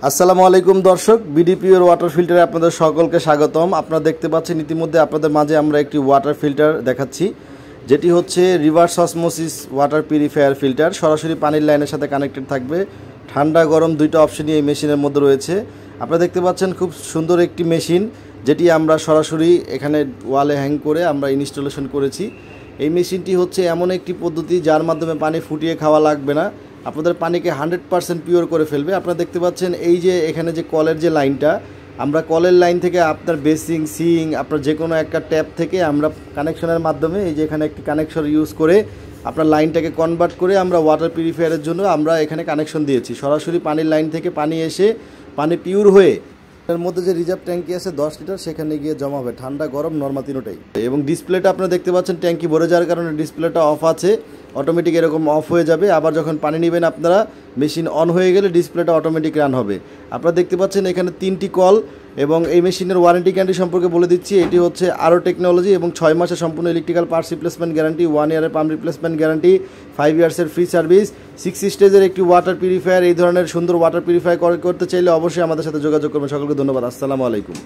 আসসালামু আলাইকুম দর্শক, বিডিপিওর ওয়াটার ফিল্টারে আপনাদের সকলকে স্বাগতম। আপনারা দেখতে পাচ্ছেন ইতিমধ্যে আপনাদের মাঝে আমরা একটি ওয়াটার ফিল্টার দেখাচ্ছি, যেটি হচ্ছে reverse osmosis water purifier filter. সরাসরি পানির লাইনের সাথে কানেক্টেড থাকবে। ঠান্ডা গরম দুইটা অপশনই এই মেশিনের মধ্যে রয়েছে। আপনারা দেখতে পাচ্ছেন খুব সুন্দর একটি মেশিন, যেটি আমরা সরাসরি এখানে ওয়ালে হ্যাং করে আমরা ইনস্টলেশন করেছি। এই মেশিনটি হচ্ছে এমন একটি পদ্ধতি যার মাধ্যমে পানি ফুটিয়ে খাওয়া লাগবে না, আপনাদের পানিকে 100% পিওর করে ফেলবে। আপনারা দেখতে পাচ্ছেন এই যে এখানে যে কলের যে লাইনটা, আমরা কলের লাইন থেকে আপনার বেসিং সিং আপনার যে কোনো একটা ট্যাপ থেকে আমরা কানেকশনের মাধ্যমে এই যে এখানে একটি কানেকশন ইউজ করে আপনার লাইনটাকে কনভার্ট করে আমরা ওয়াটার পিউরিফায়ারের জন্য আমরা এখানে কানেকশন দিয়েছি। সরাসরি পানির লাইন থেকে পানি এসে পানি পিওর হয়ে এর মধ্যে যে রিজার্ভ ট্যাঙ্কি আছে 10 লিটার, সেখানে গিয়ে জমা হবে, ঠান্ডা গরম নর্মাল তিনোটাই। এবং ডিসপ্লেটা আপনারা দেখতে পাচ্ছেন ট্যাঙ্কি ভরে যাওয়ার কারণে ডিসপ্লেটা অফ আছে, অটোমেটিক এরকম অফ হয়ে যাবে। আবার যখন পানি নেবেন আপনারা, মেশিন অন হয়ে গেলে ডিসপ্লেটা অটোমেটিক রান হবে। আপনারা দেখতে পাচ্ছেন এখানে 3টি কল। এবং এই মেশিনের ওয়ারেন্টি গ্যারান্টি সম্পর্কে বলে দিচ্ছি, এটি হচ্ছে আরও টেকনোলজি এবং 6 মাসের সম্পূর্ণ ইলেকট্রিক্যাল পার্টস রিপ্লেসমেন্ট গ্যারান্টি, 1 ইয়ারের পাম্প রিপ্লেসমেন্ট গ্যারান্টি, 5 ইয়ার্সের ফ্রি সার্ভিস, 6 স্টেজের একটি ওয়াটার পিউরিফায়ার। এই ধরনের সুন্দর ওয়াটার পিউরিফায়ার করতে চাইলে অবশ্যই আমাদের সাথে যোগাযোগ করবেন। সকলকে ধন্যবাদ। আসসালামু আলাইকুম।